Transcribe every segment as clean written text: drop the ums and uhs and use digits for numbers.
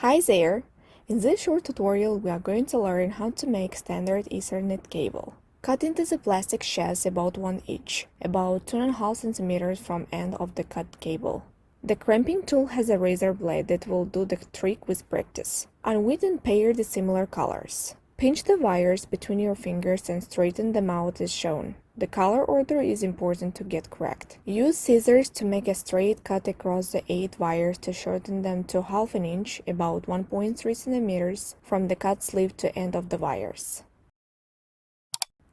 Hi there! In this short tutorial we are going to learn how to make standard Ethernet cable. Cut into the plastic sheaths about 1 inch, about 2.5 cm from end of the cut cable. The crimping tool has a razor blade that will do the trick with practice. Unwith and pair the similar colors. Pinch the wires between your fingers and straighten them out as shown. The color order is important to get correct. Use scissors to make a straight cut across the 8 wires to shorten them to half an inch, about 1.3 cm, from the cut sleeve to end of the wires.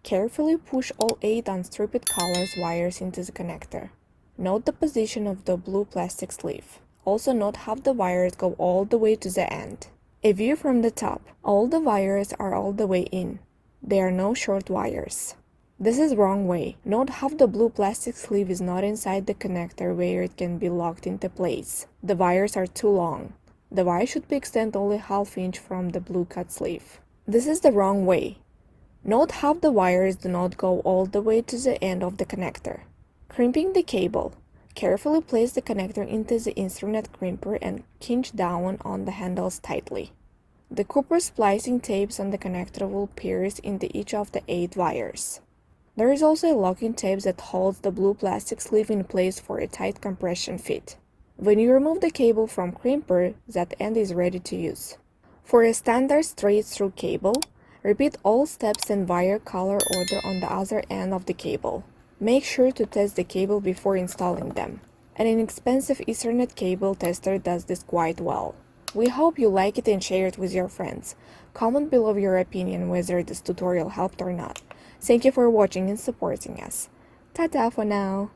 Carefully push all 8 unstripped colors wires into the connector. Note the position of the blue plastic sleeve. Also note how the wires go all the way to the end. A view from the top. All the wires are all the way in. There are no short wires. This is wrong way. Note how the blue plastic sleeve is not inside the connector where it can be locked into place. The wires are too long. The wire should be extended only half inch from the blue cut sleeve. This is the wrong way. Note how the wires do not go all the way to the end of the connector. Crimping the cable. Carefully place the connector into the Ethernet crimper and cinch down on the handles tightly. The copper splicing tapes on the connector will pierce into each of the 8 wires. There is also a locking tape that holds the blue plastic sleeve in place for a tight compression fit. When you remove the cable from crimper, that end is ready to use. For a standard straight-through cable, repeat all steps and wire color order on the other end of the cable. Make sure to test the cable before installing them. An inexpensive Ethernet cable tester does this quite well. We hope you like it and share it with your friends. Comment below your opinion whether this tutorial helped or not. Thank you for watching and supporting us. Ta-ta for now!